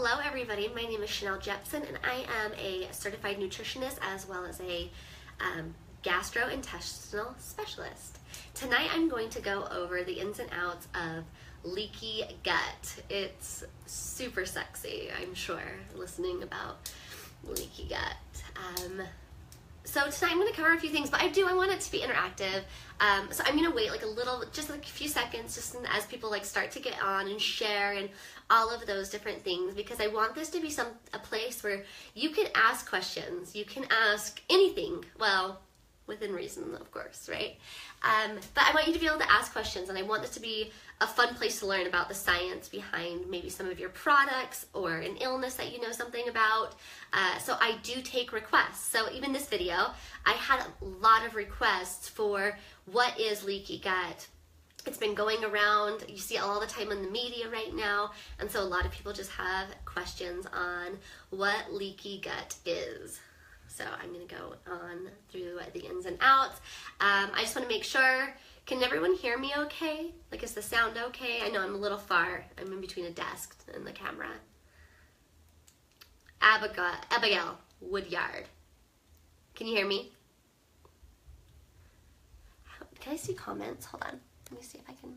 Hello everybody, my name is Chanel Jepson and I am a certified nutritionist as well as a gastrointestinal specialist. Tonight I'm going to go over the ins and outs of leaky gut. It's super sexy, I'm sure, listening about leaky gut. So tonight I'm going to cover a few things, but I want it to be interactive. So I'm going to wait just a few seconds, just as people start to get on and share and all of those different things, because I want this to be a place where you can ask questions. You can ask anything, well, within reason, of course, right? But I want you to be able to ask questions, and I want this to be a fun place to learn about the science behind maybe some of your products or an illness that you know something about. So I do take requests. So even this video, I had a lot of requests for what is leaky gut. It's been going around, you see it all the time in the media right now, and so a lot of people just have questions on what leaky gut is. So I'm going to go on through the ins and outs. I just want to make sure, can everyone hear me okay? Is the sound okay? I know I'm a little far. I'm in between a desk and the camera. Abigail Woodyard. Can you hear me? Can I see comments? Hold on. Let me see if I can.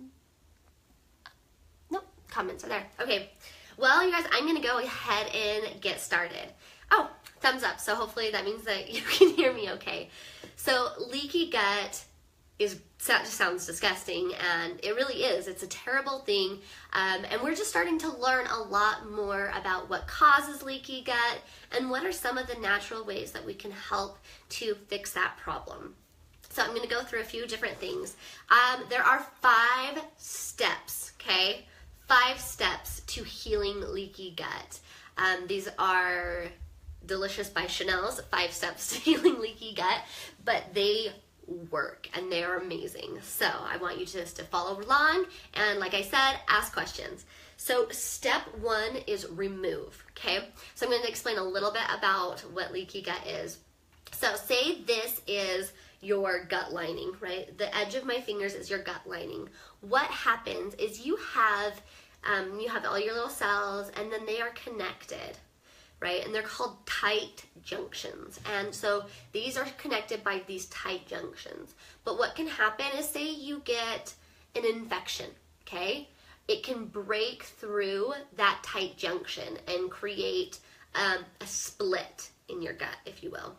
Nope, comments are there. Okay. Well, you guys, I'm going to go ahead and get started. Oh, thumbs up. So hopefully that means that you can hear me okay. So leaky gut just sounds disgusting, and it really is. It's a terrible thing, and we're just starting to learn a lot more about what causes leaky gut and what are some of the natural ways that we can help to fix that problem. So I'm going to go through a few different things. There are 5 steps, okay? 5 steps to healing leaky gut. These are Delicious by Chanel's 5 steps to healing leaky gut, but they work and they're amazing. So I want you just to follow along and, like I said, ask questions. So step 1 is remove, okay? So I'm going to explain a little bit about what leaky gut is. So say this is your gut lining, right? The edge of my fingers is your gut lining. What happens is you have all your little cells, and then they are connected, right? And they're called tight junctions. And so these are connected by these tight junctions. But what can happen is, say you get an infection, okay? It can break through that tight junction and create a split in your gut, if you will.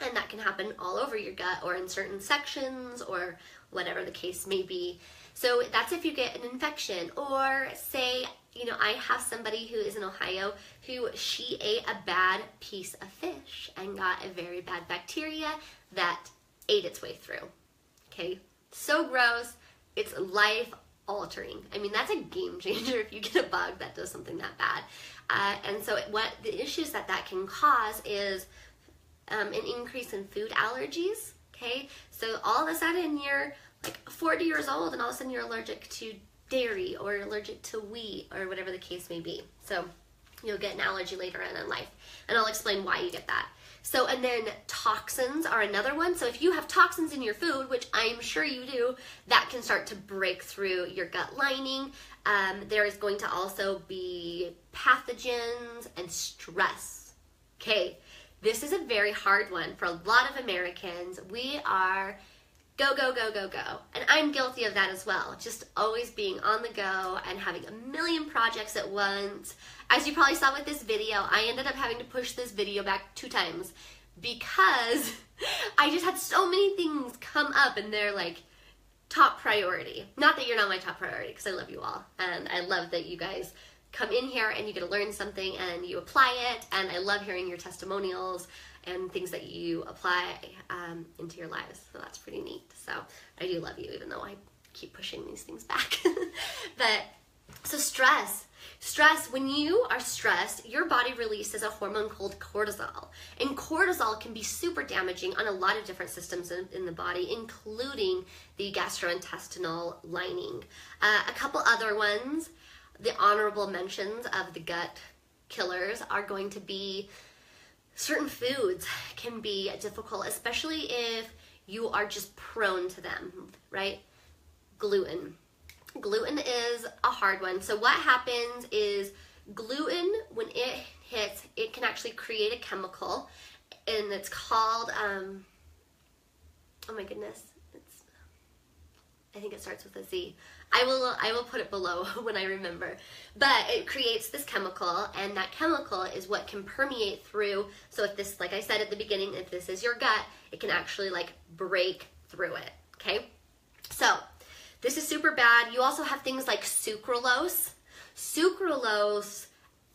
And that can happen all over your gut or in certain sections or whatever the case may be. So that's if you get an infection. Or say, I have somebody who is in Ohio who she ate a bad piece of fish and got a very bad bacteria that ate its way through. Okay, so gross. It's life altering. I mean, that's a game changer if you get a bug that does something that bad. And so what the issues that can cause is an increase in food allergies, okay? So all of a sudden you're 40 years old and all of a sudden you're allergic to dairy or allergic to wheat or whatever the case may be. So you'll get an allergy later on in life, and I'll explain why you get that. So, and then toxins are another one. So if you have toxins in your food, which I'm sure you do, that can start to break through your gut lining. There is going to also be pathogens and stress, okay? This is a very hard one for a lot of Americans. We are go, go, go, go, go. And I'm guilty of that as well. Just always being on the go and having a million projects at once. As you probably saw with this video, I ended up having to push this video back 2 times because I just had so many things come up and they're top priority. Not that you're not my top priority, because I love you all. And I love that you guys come in here and you get to learn something and you apply it, and I love hearing your testimonials and things that you apply into your lives. So that's pretty neat. So I do love you, even though I keep pushing these things back. So stress, when you are stressed, your body releases a hormone called cortisol, and cortisol can be super damaging on a lot of different systems in the body, including the gastrointestinal lining. A couple other ones. The honorable mentions of the gut killers are going to be certain foods can be difficult, especially if you are just prone to them, right? Gluten. Gluten is a hard one. So what happens is Gluten, when it hits, it can actually create a chemical, and it's called, oh my goodness, I think it starts with a Z. I will put it below when I remember. But it creates this chemical, and that chemical is what can permeate through. So if this, like I said at the beginning, if this is your gut, it can actually like break through it, okay? So this is super bad. You also have things like sucralose. Sucralose,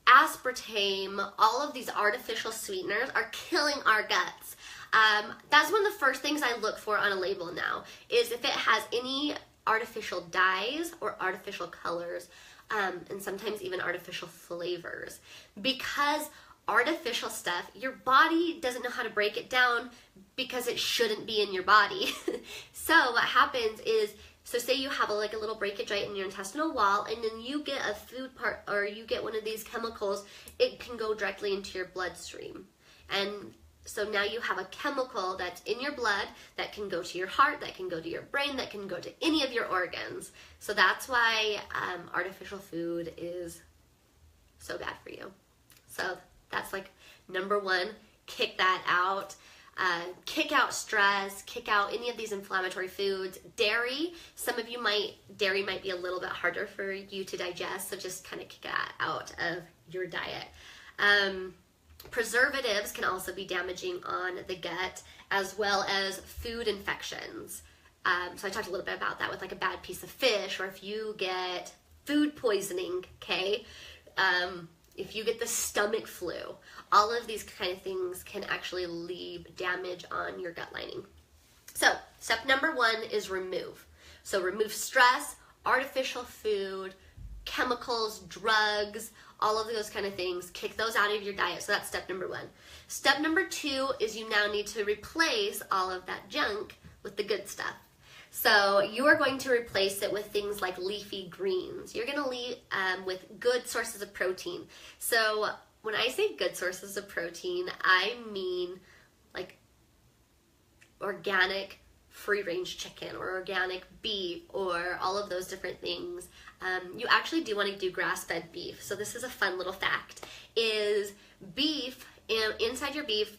aspartame, all of these artificial sweeteners are killing our guts. That's one of the first things I look for on a label now, is if it has any artificial dyes or artificial colors, and sometimes even artificial flavors. Because artificial stuff, your body doesn't know how to break it down because it shouldn't be in your body. So what happens is, so say you have a little breakage right in your intestinal wall, and then you get a food part, or you get one of these chemicals, it can go directly into your bloodstream. And so now you have a chemical that's in your blood that can go to your heart, that can go to your brain, that can go to any of your organs. So that's why artificial food is so bad for you. So that's like number one, kick that out. Kick out stress, kick out any of these inflammatory foods. Dairy, dairy might be a little bit harder for you to digest, so just kind of kick that out of your diet. Preservatives can also be damaging on the gut, as well as food infections. So I talked a little bit about that with like a bad piece of fish, or if you get food poisoning, okay? If you get the stomach flu, all of these kind of things can actually leave damage on your gut lining. So step number one is remove. So remove stress, artificial food, chemicals, drugs, all of those kind of things. Kick those out of your diet. So that's step number one. Step number two is you now need to replace all of that junk with the good stuff. So you are going to replace it with things like leafy greens. You're going to leave with good sources of protein. So when I say good sources of protein, I mean like organic free-range chicken or organic beef or all of those different things. You actually do want to do grass-fed beef. So this is a fun little fact, is beef, inside your beef,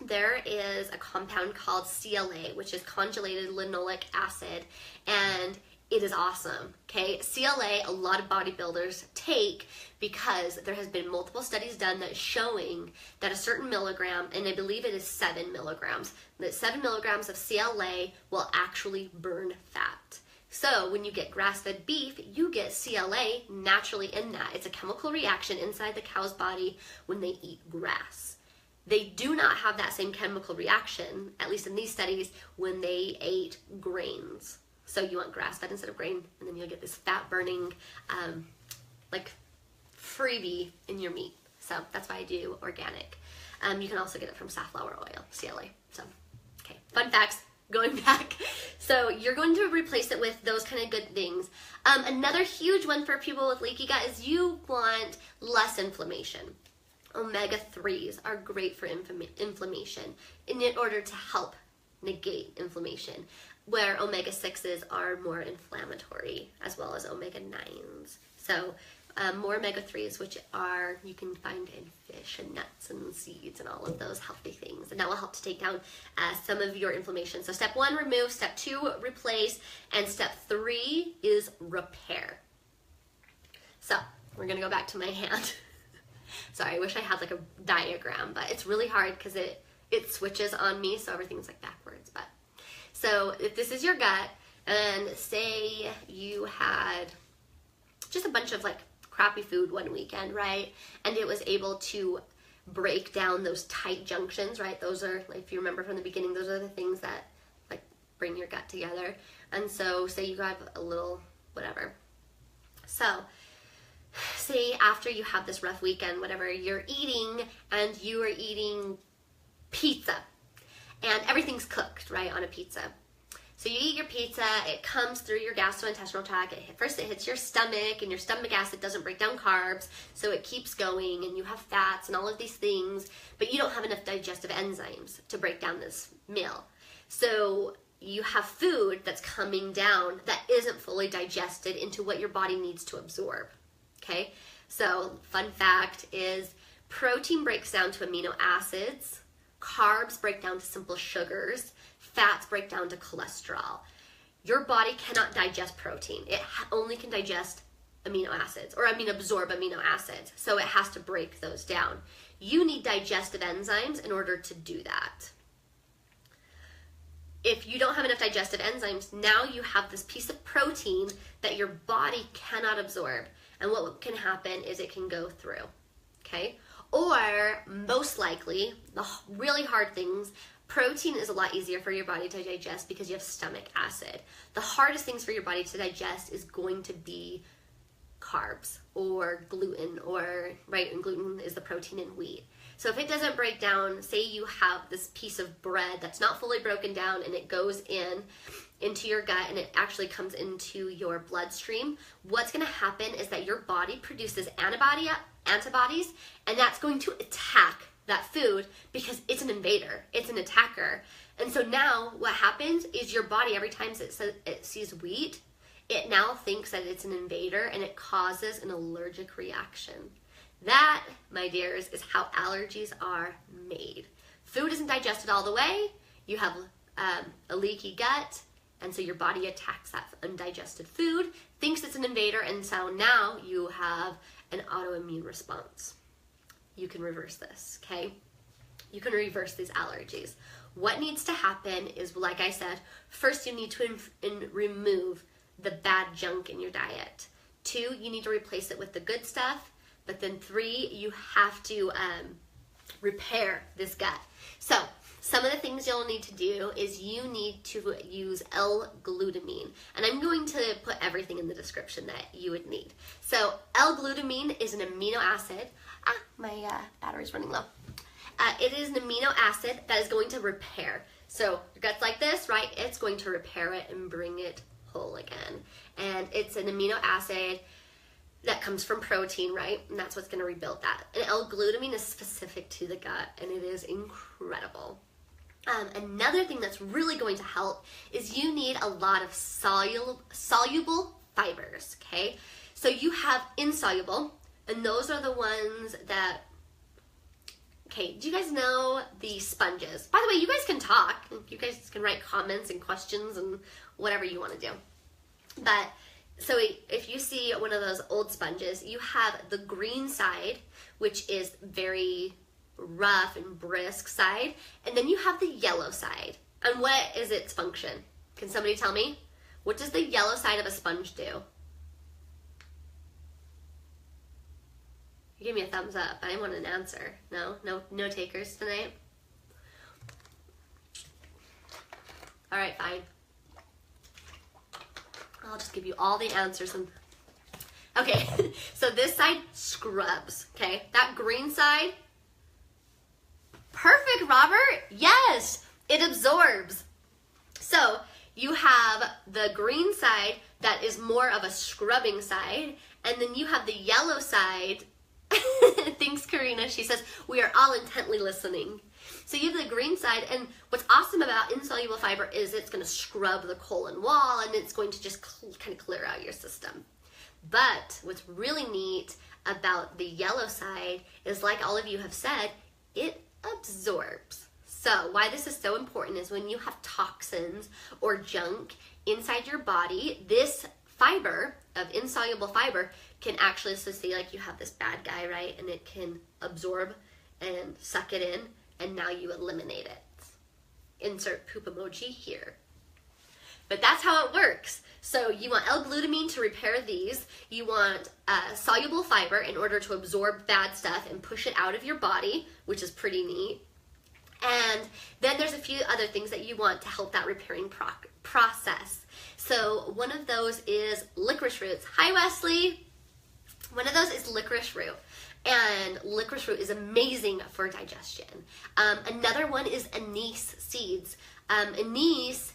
there is a compound called CLA, which is conjugated linoleic acid, and it is awesome, okay? CLA, a lot of bodybuilders take because there has been multiple studies done that showing that a certain milligram, and I believe it is 7 milligrams, that 7 milligrams of CLA will actually burn fat. So when you get grass-fed beef, you get CLA naturally in that. It's a chemical reaction inside the cow's body when they eat grass. They do not have that same chemical reaction, at least in these studies, when they ate grains. So you want grass-fed instead of grain, and then you'll get this fat-burning, like freebie in your meat. So that's why I do organic. You can also get it from safflower oil, CLA. So, okay, fun facts. Going back, so you're going to replace it with those kind of good things. Another huge one for people with leaky gut is you want less inflammation. Omega-3s are great for inflammation in order to help negate inflammation, where omega-6s are more inflammatory, as well as omega-9s. So more omega-3s, which are, you can find in fish and nuts and seeds and all of those healthy things. And that will help to take down some of your inflammation. So step one, remove. Step two, replace. And step three is repair. So we're going to go back to my hand. Sorry, I wish I had like a diagram, but it's really hard because it switches on me, so everything's like backwards. But so if this is your gut, and say you had just a bunch of like crappy food one weekend, right? And it was able to break down those tight junctions, right? Those are, if you remember from the beginning, those are the things that like bring your gut together. And so say you have a little whatever. So say after you have this rough weekend, whatever, you're eating and you are eating pizza and everything's cooked, right, on a pizza. So you eat your pizza, it comes through your gastrointestinal tract. First it hits your stomach, and your stomach acid doesn't break down carbs, so it keeps going, and you have fats and all of these things, but you don't have enough digestive enzymes to break down this meal. So you have food that's coming down that isn't fully digested into what your body needs to absorb. okay? So fun fact is protein breaks down to amino acids, carbs break down to simple sugars, fats break down to cholesterol. Your body cannot digest protein. It only can digest amino acids, or absorb amino acids. So it has to break those down. You need digestive enzymes in order to do that. If you don't have enough digestive enzymes, now you have this piece of protein that your body cannot absorb. And what can happen is it can go through, okay? Or most likely, the really hard things, protein is a lot easier for your body to digest because you have stomach acid. The hardest things for your body to digest is going to be carbs or gluten, right? And gluten is the protein in wheat. So if it doesn't break down, say you have this piece of bread that's not fully broken down and it goes into your gut and it actually comes into your bloodstream, what's going to happen is that your body produces antibodies, and that's going to attack that food because it's an invader, it's an attacker. And so now what happens is your body, every time it sees wheat, it now thinks that it's an invader and it causes an allergic reaction. That, my dears, is how allergies are made. Food isn't digested all the way. You have a leaky gut, and so your body attacks that undigested food, thinks it's an invader, and so now you have an autoimmune response. You can reverse this, okay? You can reverse these allergies. What needs to happen is, like I said, first you need to remove the bad junk in your diet. 2, you need to replace it with the good stuff. But then 3, you have to repair this gut. So some of the things you'll need to do is you need to use L-glutamine. And I'm going to put everything in the description that you would need. So L-glutamine is an amino acid. My battery's running low. It is an amino acid that is going to repair. So your gut's like this, right? It's going to repair it and bring it whole again. And it's an amino acid that comes from protein, right? And that's what's going to rebuild that. And L-glutamine is specific to the gut, and it is incredible. Another thing that's really going to help is you need a lot of soluble fibers, okay? So you have insoluble, and those are the ones that, okay, do you guys know the sponges? By the way, you guys can talk. You guys can write comments and questions and whatever you want to do. But so if you see one of those old sponges, you have the green side, which is very rough and brisk side, and then you have the yellow side. And what is its function? Can somebody tell me? What does the yellow side of a sponge do? You give me a thumbs up. I want an answer. No takers tonight? All right, fine. I'll just give you all the answers. Okay, so this side scrubs, okay? That green side, perfect, Robert. Yes, it absorbs. So you have the green side that is more of a scrubbing side, and then you have the yellow side. Thanks, Karina. She says, we are all intently listening. So you have the green side, and what's awesome about insoluble fiber is it's going to scrub the colon wall, and it's going to just kind of clear out your system. But what's really neat about the yellow side is, like all of you have said, it absorbs. So why this is so important is when you have toxins or junk inside your body, this fiber of insoluble fiber can actually, so say like you have this bad guy, right, and it can absorb and suck it in, and now you eliminate it. Insert poop emoji here. But that's how it works. So you want L-glutamine to repair these. You want soluble fiber in order to absorb bad stuff and push it out of your body, which is pretty neat. And then there's a few other things that you want to help that repairing process. So one of those is licorice roots. Hi, Wesley. One of those is licorice root. And licorice root is amazing for digestion. Another one is anise seeds. Anise,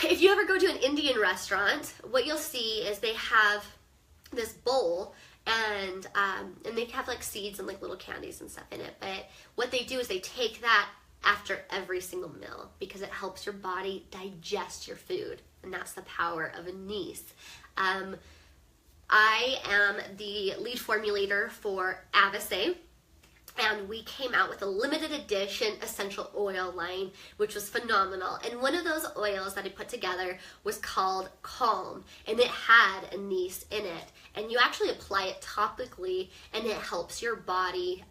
if you ever go to an Indian restaurant, what you'll see is they have this bowl, and they have like seeds and like little candies and stuff in it. But what they do is they take that after every single meal because it helps your body digest your food, and that's the power of anise. I am the lead formulator for Avicet, and we came out with a limited edition essential oil line, which was phenomenal. And one of those oils that I put together was called Calm, and it had anise in it. And you actually apply it topically, and it helps your body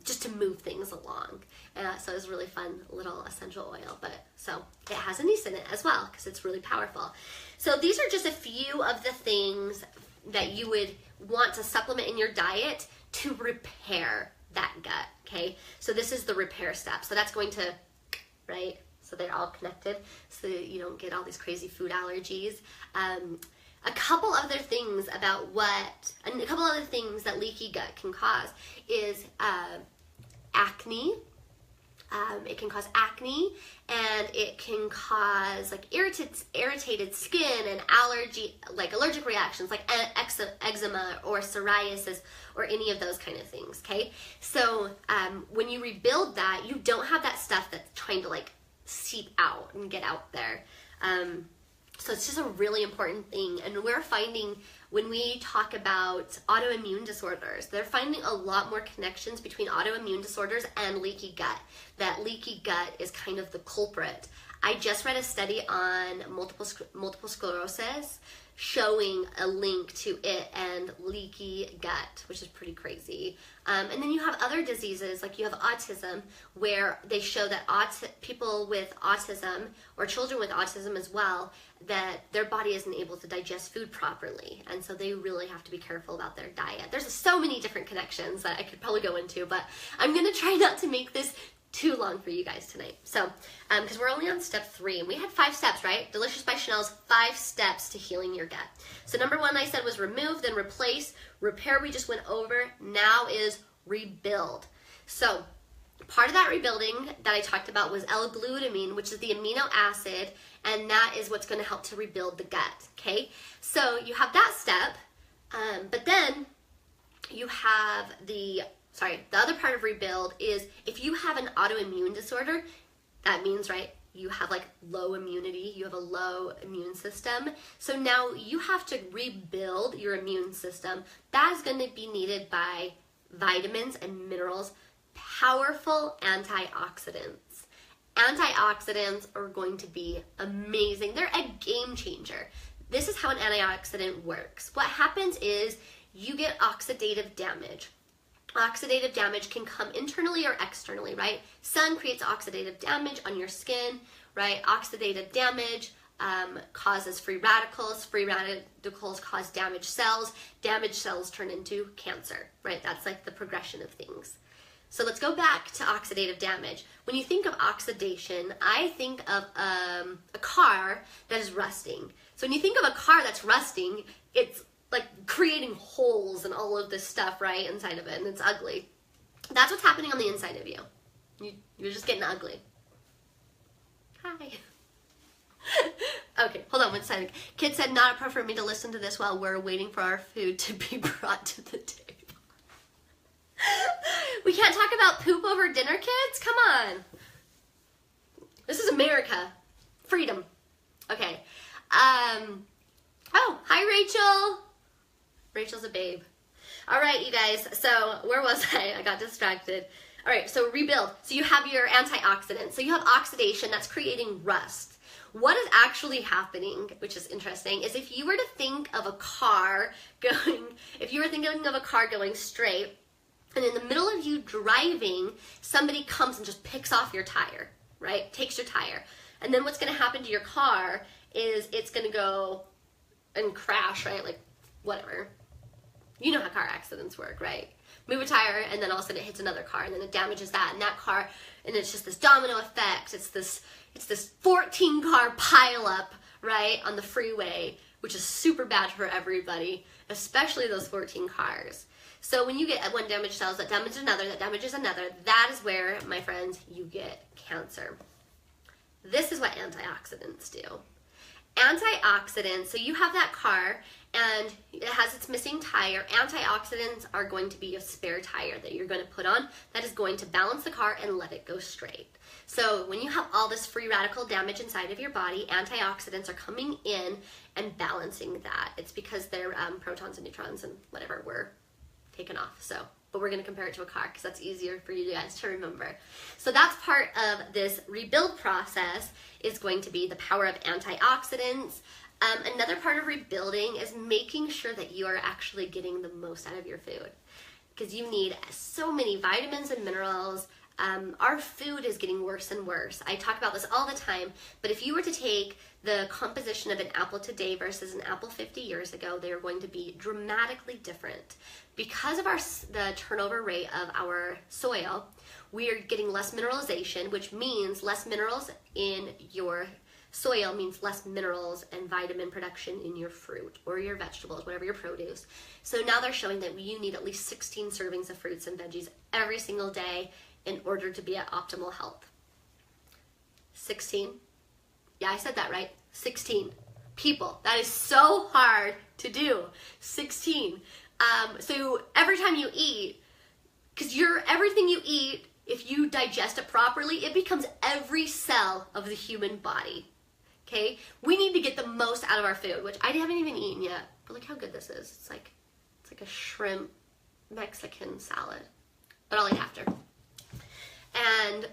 just to move things along. So it was a really fun little essential oil. So it has anise in it as well, because it's really powerful. So these are just a few of the things that you would want to supplement in your diet to repair that gut, okay? So this is the repair step. So that's going to, right? So they're all connected so that you don't get all these crazy food allergies. A couple other things about a couple other things that leaky gut can cause is acne. It can cause acne, and it can cause like irritated skin and allergic reactions like eczema or psoriasis or any of those kind of things, okay? So when you rebuild that, you don't have that stuff that's trying to like seep out and get out there. So it's just a really important thing. And we're finding when we talk about autoimmune disorders, they're finding a lot more connections between autoimmune disorders and leaky gut. That leaky gut is kind of the culprit. I just read a study on multiple sclerosis showing a link to it and leaky gut, which is pretty crazy. And then you have other diseases, like you have autism, where they show that people with autism, or children with autism as well, that their body isn't able to digest food properly. And so they really have to be careful about their diet. There's so many different connections that I could probably go into, but I'm going to try not to make this too long for you guys tonight. So, because we're only on step 3, and we had 5 steps, right? Delicious by Chanel's 5 steps to healing your gut. So number 1 I said was remove, then replace. Repair we just went over. Now is rebuild. So part of that rebuilding that I talked about was L-glutamine, which is the amino acid, and that is what's going to help to rebuild the gut, okay? So you have that step, but then you have the other part of rebuild is if you have an autoimmune disorder, that means, right, you have like low immunity, you have a low immune system. So now you have to rebuild your immune system. That is going to be needed by vitamins and minerals, powerful antioxidants. Antioxidants are going to be amazing. They're a game changer. This is how an antioxidant works. What happens is you get oxidative damage. Oxidative damage can come internally or externally, right? Sun creates oxidative damage on your skin, right? Oxidative damage causes free radicals. Free radicals cause damaged cells. Damaged cells turn into cancer, right? That's like the progression of things. So let's go back to oxidative damage. When you think of oxidation, I think of a car that is rusting. So when you think of a car that's rusting, it's like creating holes and all of this stuff, right, inside of it, and it's ugly. That's what's happening on the inside of you. You're just getting ugly. Hi. Okay, hold on one second. Kid said, not appropriate for me to listen to this while we're waiting for our food to be brought to the table. We can't talk about poop over dinner, kids? Come on. This is America. Freedom. Okay. Oh, hi, Rachel. Rachel's a babe. All right, you guys. So where was I? I got distracted. All right, so rebuild. So you have your antioxidants. So you have oxidation that's creating rust. What is actually happening, which is interesting, is if you were to think of a car going straight, and in the middle of you driving, somebody comes and just picks off your tire, right? Takes your tire. And then what's going to happen to your car is it's going to go and crash, right? Like, whatever. You know how car accidents work, right? Move a tire, and then all of a sudden it hits another car, and then it damages that and that car, and it's just this domino effect. It's this 14-car pileup, right, on the freeway, which is super bad for everybody, especially those 14 cars. So when you get one damaged cells, that damages another, that is where, my friends, you get cancer. This is what antioxidants do. Antioxidants, so you have that car and it has its missing tire. Antioxidants are going to be a spare tire that you're going to put on that is going to balance the car and let it go straight. So when you have all this free radical damage inside of your body, antioxidants are coming in and balancing that. It's because their protons and neutrons and whatever were taken off. So, but we're going to compare it to a car because that's easier for you guys to remember. So that's part of this rebuild process, is going to be the power of antioxidants. Another part of rebuilding is making sure that you are actually getting the most out of your food, because you need so many vitamins and minerals. Our food is getting worse and worse. I talk about this all the time, but if you were to take the composition of an apple today versus an apple 50 years ago, they are going to be dramatically different. Because of the turnover rate of our soil, we are getting less mineralization, which means less minerals in your soil means less minerals and vitamin production in your fruit or your vegetables, whatever your produce. So now they're showing that you need at least 16 servings of fruits and veggies every single day in order to be at optimal health. 16? Yeah, I said that right. 16 people. That is so hard to do. 16. So every time you eat, because everything you eat, if you digest it properly, it becomes every cell of the human body. Okay? We need to get the most out of our food, which I haven't even eaten yet. But look how good this is. It's like a shrimp Mexican salad. But I'll eat after. And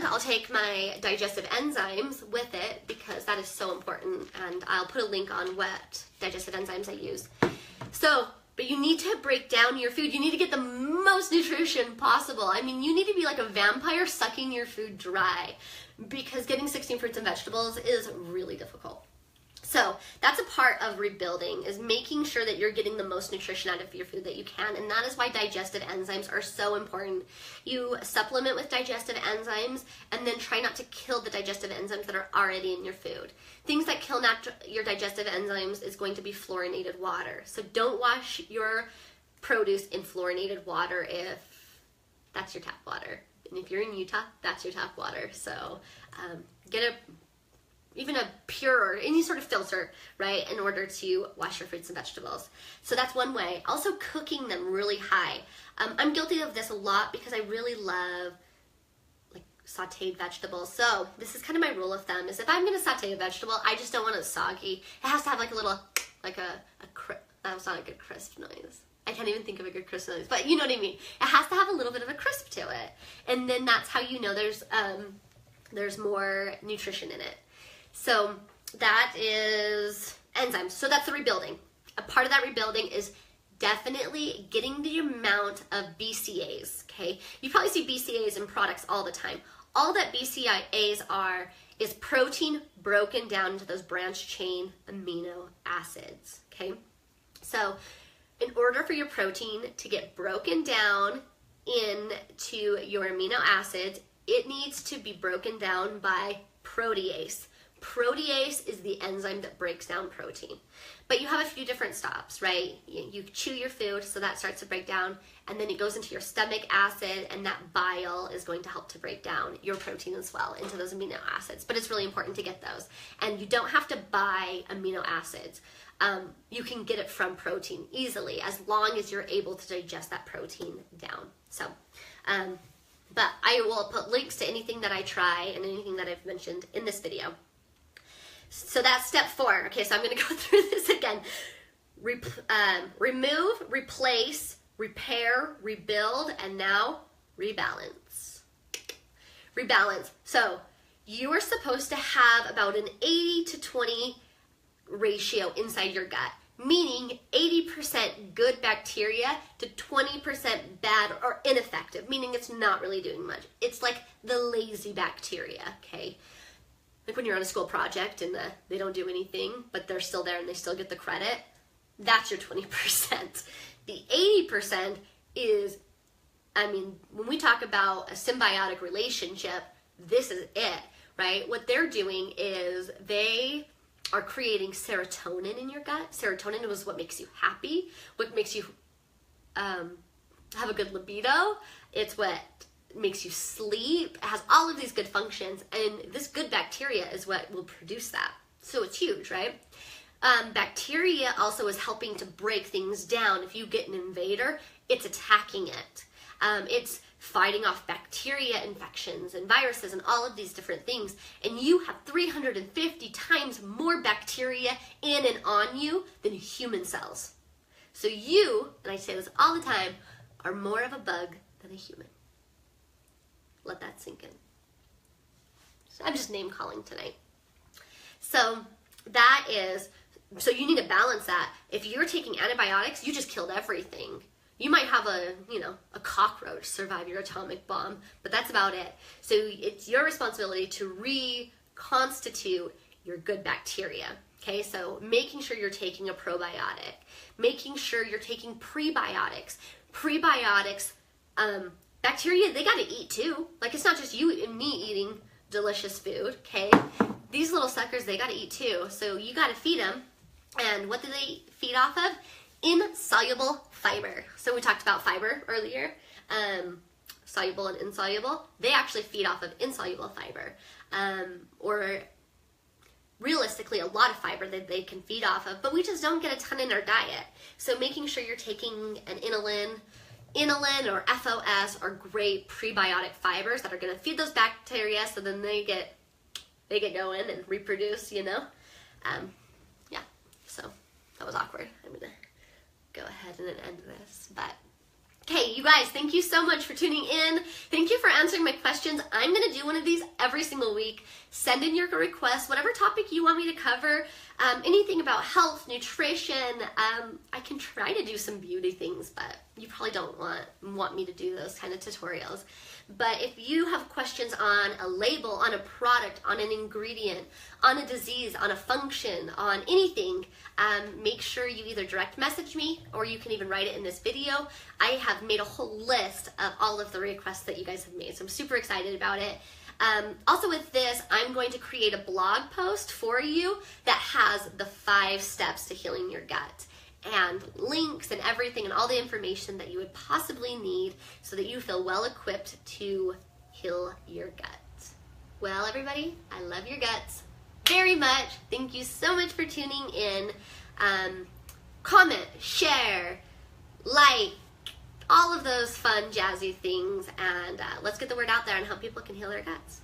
I'll take my digestive enzymes with it, because that is so important, and I'll put a link on what digestive enzymes I use. So, but you need to break down your food. You need to get the most nutrition possible. I mean, you need to be like a vampire sucking your food dry, because getting 16 fruits and vegetables is really difficult. So that's a part of rebuilding, is making sure that you're getting the most nutrition out of your food that you can, and that is why digestive enzymes are so important. You supplement with digestive enzymes, and then try not to kill the digestive enzymes that are already in your food. Things that kill your digestive enzymes is going to be fluorinated water. So don't wash your produce in fluorinated water if that's your tap water. And if you're in Utah, that's your tap water. So get even a pure or any sort of filter, right, in order to wash your fruits and vegetables. So that's one way. Also cooking them really high. I'm guilty of this a lot because I really love like sauteed vegetables. So this is kind of my rule of thumb, is if I'm going to saute a vegetable, I just don't want it soggy. It has to have like a little, like that was not a good crisp noise. I can't even think of a good crisp noise, but you know what I mean. It has to have a little bit of a crisp to it. And then that's how you know there's more nutrition in it. So that is enzymes. So that's the rebuilding. A part of that rebuilding is definitely getting the amount of BCAAs, okay? You probably see BCAAs in products all the time. All that BCAAs are is protein broken down into those branched chain amino acids, okay? So in order for your protein to get broken down into your amino acids, it needs to be broken down by protease. Protease is the enzyme that breaks down protein. But you have a few different stops, right? You chew your food, so that starts to break down, and then it goes into your stomach acid, and that bile is going to help to break down your protein as well into those amino acids. But it's really important to get those. And you don't have to buy amino acids. You can get it from protein easily, as long as you're able to digest that protein down. So, but I will put links to anything that I try and anything that I've mentioned in this video. So that's step 4. Okay, so I'm going to go through this again. Remove, replace, repair, rebuild, and now rebalance. Rebalance. So you are supposed to have about an 80 to 20 ratio inside your gut, meaning 80% good bacteria to 20% bad or ineffective, meaning it's not really doing much. It's like the lazy bacteria, okay? Like when you're on a school project and they don't do anything, but they're still there and they still get the credit, that's your 20%. The 80% is, I mean, when we talk about a symbiotic relationship, this is it, right? What they're doing is they are creating serotonin in your gut. Serotonin is what makes you happy, what makes you have a good libido. It's what makes you sleep. It has all of these good functions, and this good bacteria is what will produce that. So it's huge, right? Bacteria also is helping to break things down. If you get an invader, it's attacking it. It's fighting off bacteria infections and viruses and all of these different things. And you have 350 times more bacteria in and on you than human cells. So you, and I say this all the time, are more of a bug than a human. Let that sink in. So I'm just name calling tonight. So that is, so you need to balance that. If you're taking antibiotics, you just killed everything. You might have a cockroach survive your atomic bomb, but that's about it. So it's your responsibility to reconstitute your good bacteria. Okay, so making sure you're taking a probiotic, making sure you're taking prebiotics. Prebiotics, bacteria, they gotta eat too. Like, it's not just you and me eating delicious food, okay? These little suckers, they gotta eat too. So you gotta feed them. And what do they feed off of? Insoluble fiber. So we talked about fiber earlier, soluble and insoluble. They actually feed off of insoluble fiber, or realistically a lot of fiber that they can feed off of, but we just don't get a ton in our diet. So making sure you're taking an inulin or FOS are great prebiotic fibers that are going to feed those bacteria, so then they get going and reproduce, you know. Yeah, so that was awkward. I'm gonna go ahead and end this, but okay, you guys, thank you so much for tuning in. Thank you for answering my questions. I'm going to do one of these every single week. Send in your requests, whatever topic you want me to cover, anything about health, nutrition. I can try to do some beauty things, but you probably don't want me to do those kind of tutorials. But if you have questions on a label, on a product, on an ingredient, on a disease, on a function, on anything, make sure you either direct message me or you can even write it in this video. I have made a whole list of all of the requests that you guys have made, so I'm super excited about it. Also with this, I'm going to create a blog post for you that has the 5 steps to healing your gut, and links and everything and all the information that you would possibly need so that you feel well equipped to heal your gut. Well, everybody, I love your guts very much. Thank you so much for tuning in. Comment, share, like, all of those fun, jazzy things, and let's get the word out there on how people can heal their guts.